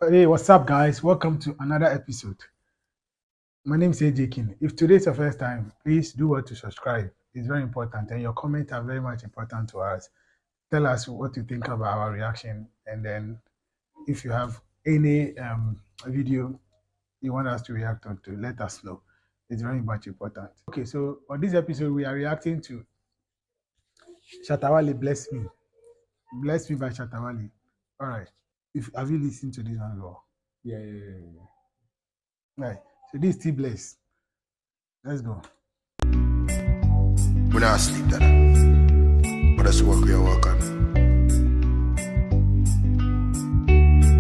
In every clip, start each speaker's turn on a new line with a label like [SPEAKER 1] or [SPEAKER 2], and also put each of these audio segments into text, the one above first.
[SPEAKER 1] Hey, what's up, guys? Welcome to another episode. My name is AJ King. If today's your first time, please do what to subscribe. It's very important, and your comments are very much important to us. Tell us what you think about our reaction, and then if you have any video you want us to react on to, let us know. It's very much important. Okay, so on this episode, we are reacting to Shatawale Bless Me. Bless Me by Shatawale. All right. If have you listened to this one before?
[SPEAKER 2] Yeah.
[SPEAKER 1] Right. So this is T Bless. Let's go.
[SPEAKER 3] We not sleep that. But that's work we are working.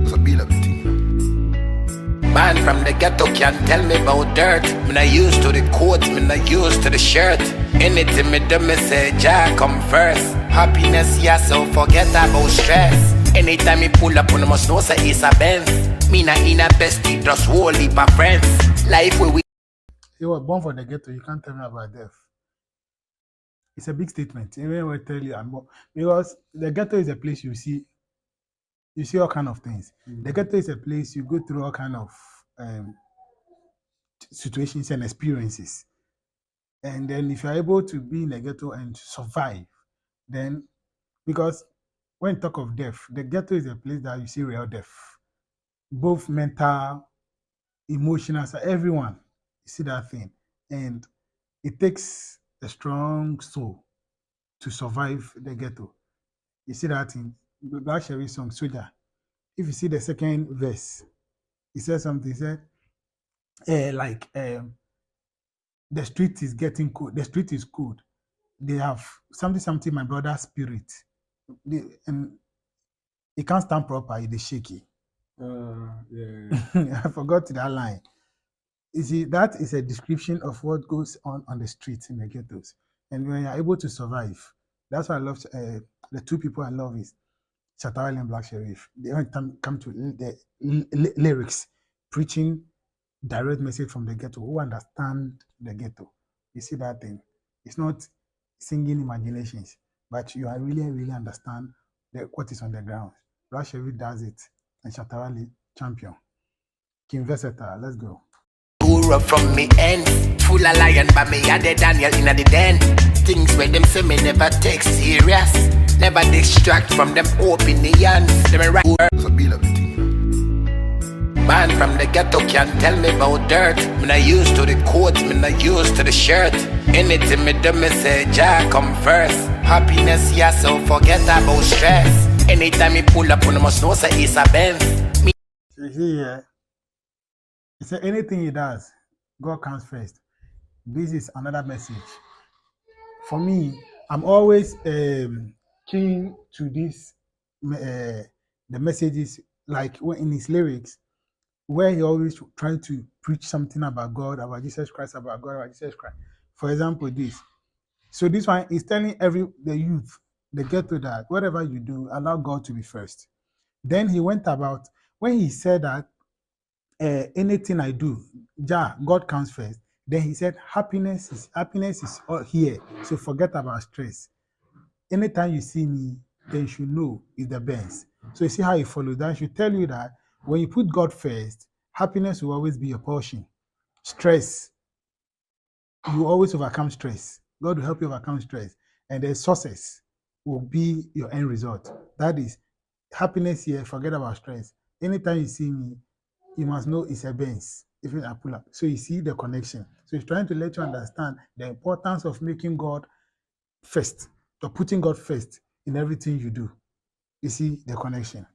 [SPEAKER 3] It's a bill of the thing.
[SPEAKER 4] Man from the ghetto can't tell me about dirt. Me not used to the coat, me not used to the shirt. Anything me do, me say Jah come first. Happiness, yeah, so forget about stress. Anytime me pull up, on must know say it's a Benz. Me not in a bestie, just whole heap of friends. Life where we
[SPEAKER 1] You were born for the ghetto, you can't tell me about death. It's a big statement. Even when I tell you I'm born, because the ghetto is a place you see all kind of things. The ghetto is a place you go through all kind of situations and experiences. And then if you're able to be in the ghetto and survive, then because when you talk of death, the ghetto is a place that you see real death, both mental, emotional, so everyone you see that thing, and it takes a strong soul to survive the ghetto. You see that in Black Sherry song Soldier. If you see the second verse, he said something. He said, the street is getting cold. The street is cold. They have something. My brother's spirit, and he can't stand proper. He's shaky.
[SPEAKER 2] Yeah.
[SPEAKER 1] I forgot that line. You see, that is a description of what goes on the streets in the ghettos. And when you're able to survive, that's why I love the two people I love is Shatawale and Black Sheriff. They come to the lyrics, preaching direct message from the ghetto, who understand the ghetto. You see that thing? It's not singing imaginations, but you are really understand what is on the ground. Black Sheriff does it, and Shatawale champion. King Versatile, let's go.
[SPEAKER 4] grew from me end. Full of lion, but me had the Daniel in the den. Things where them say me never take serious. Never distract from them opinions. Them right.
[SPEAKER 3] It's a bill of the thing.
[SPEAKER 4] Man from the ghetto can't tell me about dirt. Me not used to the coat, me not used to the shirt. Anything me do, me say Jah come first. Happiness, yeah, so forget about stress. Anytime me pull up, on must know say it's a Benz. Me
[SPEAKER 1] So you see here, he said anything he does, God comes first. This is another message. For me, I'm always keen to this, the messages, like when in his lyrics, where he always trying to preach something about God, about Jesus Christ, about God, about Jesus Christ. For example, this. So this one is telling the youth, the ghetto, that whatever you do, allow God to be first. Then he went about when he said that anything I do, God comes first. Then he said happiness is all here. So forget about stress. Anytime you see me, then you should know it's the best. So you see how he follows that. I should tell you that when you put God first, happiness will always be your portion. Stress, you always overcome stress. God will help you overcome stress. And the success will be your end result. That is happiness here, forget about stress. Anytime you see me, you must know it's a Benz, even I pull up. So you see the connection. So he's trying to let you understand the importance of making God first, or putting God first in everything you do. You see the connection.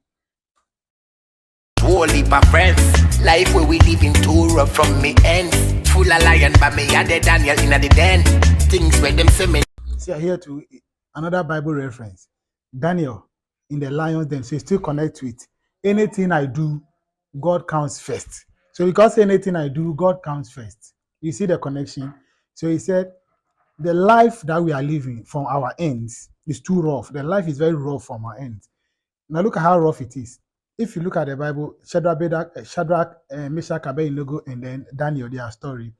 [SPEAKER 4] whole heap of friends. Life where we live in too rough from me end. Full of lion, but me had the Daniel in the den. Things where them say me.
[SPEAKER 1] See, here to another Bible reference. Daniel in the lion's den. So you still connect with anything I do, God counts first. So because anything I do, God counts first. You see the connection? So he said, the life that we are living from our ends is too rough. The life is very rough from our ends. Now look at how rough it is. If you look at the Bible, Shadrach, Meshach, Abednego, and then Daniel, their story,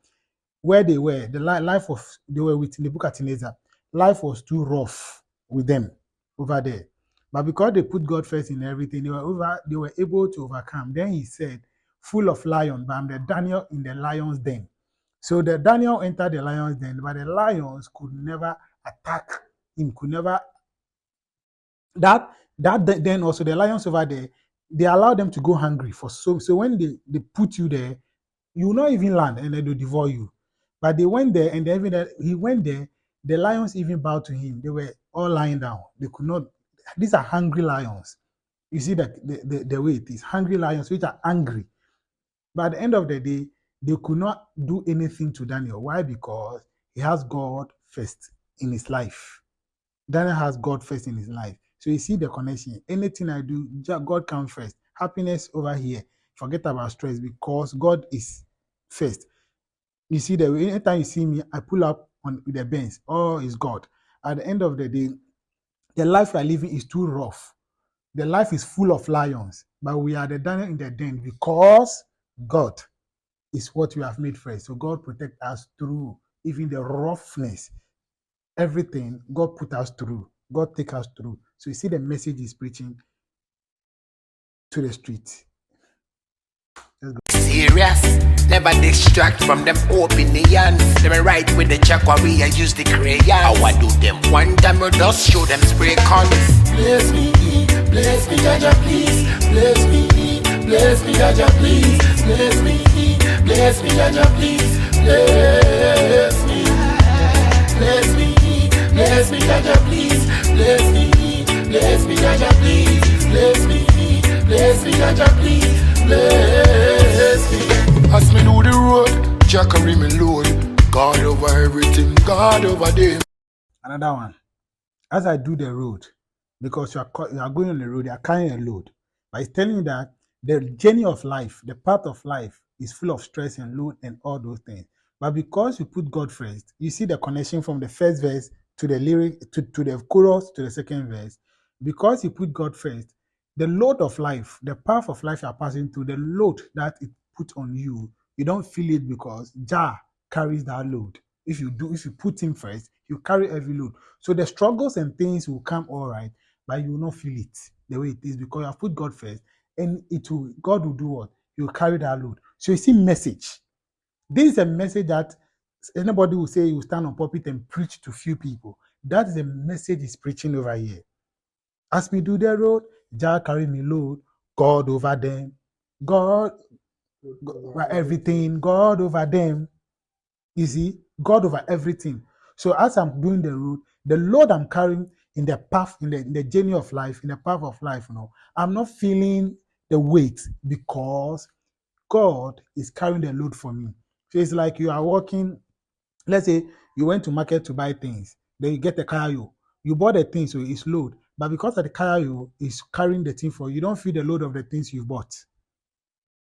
[SPEAKER 1] where they were, they were with Nebuchadnezzar. Life was too rough with them over there. But because they put God first in everything, they were able to overcome. Then he said, full of lions, but I'm the Daniel in the lion's den. So the Daniel entered the lion's den, but the lions could never attack him, could never then also the lions over there, they allow them to go hungry for so when they put you there, you will not even land and then they devour you. But they went there and he went there, the lions even bowed to him. They were all lying down. They could not, these are hungry lions. You see that the way it is, hungry lions which are angry. But at the end of the day, they could not do anything to Daniel. Why? Because he has God first in his life. Daniel has God first in his life. So you see the connection. Anything I do, God comes first. Happiness over here. Forget about stress because God is first. You see that anytime you see me, I pull up on the bench. Oh, it's God. At the end of the day, the life we are living is too rough. The life is full of lions, but we are the Daniel in the den because God is what we have made first. So God protect us through even the roughness. Everything God put us through, God take us through. So you see the message is preaching to the street.
[SPEAKER 4] Serious, never distract from them opinions. Them right with the chakra, we use the crayon. How I do them one time, you just show them spray cons. Bless me, Jaja, please. Bless me, Jaja, please. Bless me, Jaja, please. Bless me, Jaja, please. Bless me, Jaja, please. Bless me, Jaja, please. Bless me. As me do the road, Jah carry me load. God over everything, God over them.
[SPEAKER 1] Another one. As I do the road, because you are going on the road, you are carrying a load. But it's telling you that the journey of life, the path of life is full of stress and load and all those things. But because you put God first, you see the connection from the first verse to the lyric, to the chorus, to the second verse. Because you put God first, the load of life, the path of life you are passing through, the load that it put on you, you don't feel it because Jah carries that load. If you put him first, you carry every load. So the struggles and things will come all right, but you will not feel it the way it is because you have put God first, and God will do what? You will carry that load. So you see message. This is a message that anybody will say you stand on pulpit and preach to few people. That is a message he's preaching over here. As we do the road, Jah carry me load, God over them. God over everything, God over them. You see, God over everything. So as I'm doing the road, the load I'm carrying in the path, in the journey of life, in the path of life, I'm not feeling the weight because God is carrying the load for me. So it's like you are walking, let's say you went to market to buy things, then you get a carry. You bought the thing, so it's load. But because of the carry is carrying the thing for you, you don't feel the load of the things you bought.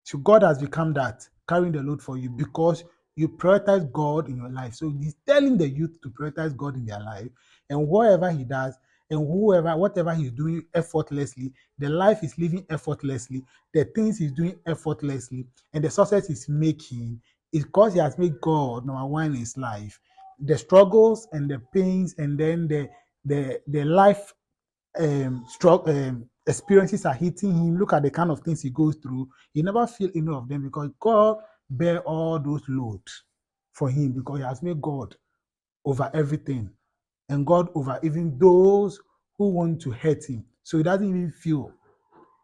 [SPEAKER 1] So God has become that, carrying the load for you because you prioritize God in your life. So he's telling the youth to prioritize God in their life, and whatever he does, and whatever he's doing effortlessly, the life is living effortlessly, the things he's doing effortlessly, and the success he's making is because he has made God number one in his life. The struggles and the pains, and then the life experiences are hitting him. Look at the kind of things he goes through. He never feel any of them because God bear all those loads for him because he has made God over everything and God over even those who want to hurt him. So he doesn't even feel,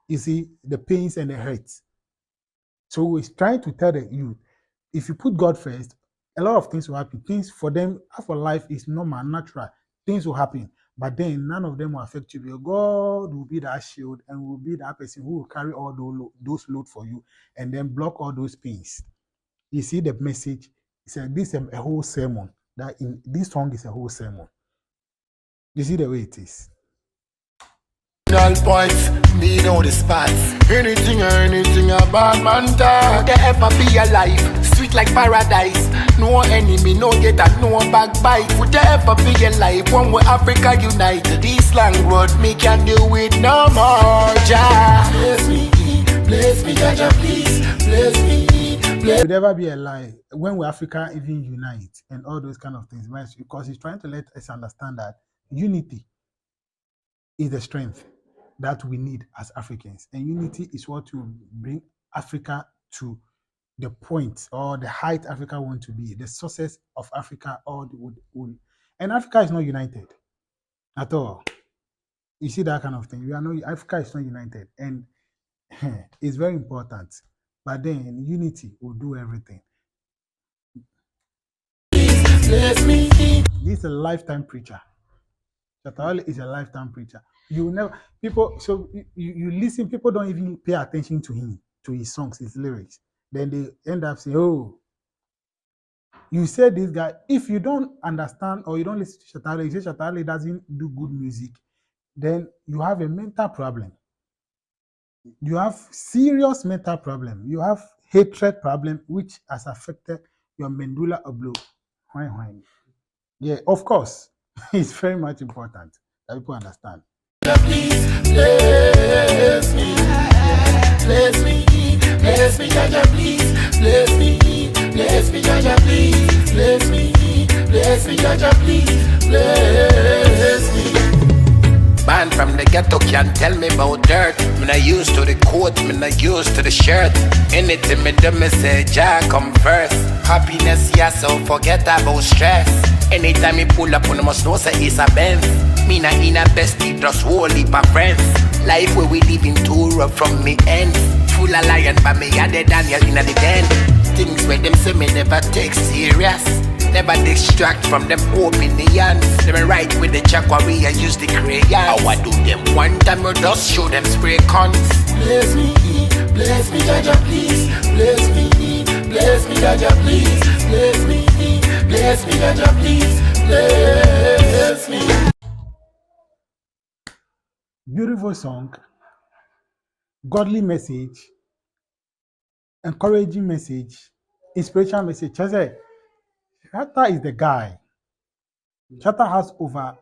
[SPEAKER 1] you see, the pains and the hurts. So he's trying to tell the youth, if you put God first, a lot of things will happen. Things for them, for life is normal, natural. Things will happen. But then none of them will affect you because God will be that shield and will be that person who will carry all those load for you and then block all those pains. You see the message? He said this is a whole sermon. That in this song is a whole sermon. You see the way it is.
[SPEAKER 4] All points, me know the spots. Anything a bad man talk. Would there ever be a life sweet like paradise? No enemy, no get and no backbite. Would there ever be a life one where Africa unite? This long road me can do it no more. Jah bless me, Jaja, please. Bless me.
[SPEAKER 1] Would ever be a lie when we Africa even unite and all those kind of things, right? Because he's trying to let us understand that unity is the strength. that we need as Africans. And unity is what will bring Africa to the point or the height Africa wants to be, the success of Africa, or would. And Africa is not united at all. You see that kind of thing. We are not, Africa is not united, and it's very important. But then unity will do everything. This is a lifetime preacher. Shatta is a lifetime preacher. You never people so you listen, people don't even pay attention to him, to his songs, his lyrics. Then they end up saying, oh, you say this guy, if you don't understand or you don't listen to Shatta, you say Shatta doesn't do good music, then you have a mental problem. You have serious mental problem. You have hatred problem, which has affected your medulla oblongata. Yeah, of course. It's very much important that people understand.
[SPEAKER 4] Please bless me, bless me, bless me, Jaja, please bless me, bless me, Jaja, please bless me, bless me, Jaja, please bless me. Man from the ghetto can't tell me about dirt. Me not used to the coat, me not used to the shirt. Anything me do, me say Jah come first. Happiness, yeah, so forget about stress. Anytime me pull up, you must know say it's a Benz. Me not in a bestie, just whole heap of friends. Life where we live in too rough from me end. Full of lion, but me a the Daniel in the den. Things where them say me never take serious. Never distract from them opinions. Them right with the chakwa, I use the crayon. How I do them one time, you just show them spray cons. Bless me, Jaja, please. Bless me, Jaja, please. Bless me, Jaja, please. Bless me.
[SPEAKER 1] Beautiful song, godly message, encouraging message, inspirational message. Shatta is the guy. Shatta has over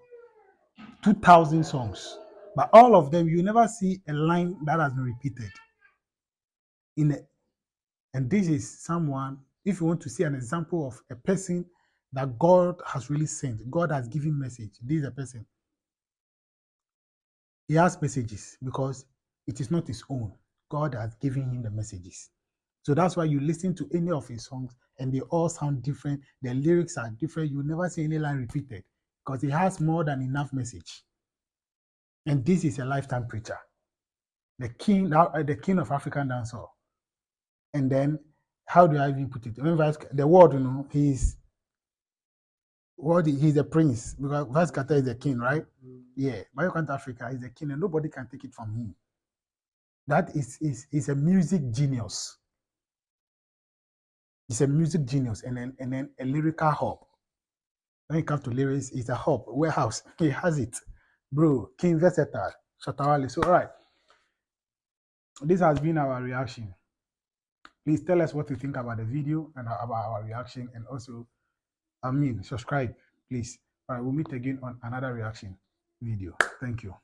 [SPEAKER 1] 2,000 songs, but all of them you never see a line that has been repeated. And this is someone. If you want to see an example of a person that God has really sent, God has given message. This is a person. He has messages because it is not his own. God has given him the messages. So that's why you listen to any of his songs and they all sound different. The lyrics are different. You never see any line repeated because he has more than enough message. And this is a lifetime preacher, the king of African dancehall. And then, how do I even put it? The word, he's a prince because Vice Carter is a king, right? Yeah, Biocant Africa is a king, and nobody can take it from him. That is a music genius. He's a music genius, and then a lyrical hub. When it comes to lyrics, it's a hub, warehouse. He has it, bro. King versatile, Shatta. So, all right, this has been our reaction. Please tell us what you think about the video and about our reaction, and also, subscribe, please. All right, we'll meet again on another reaction video. Thank you.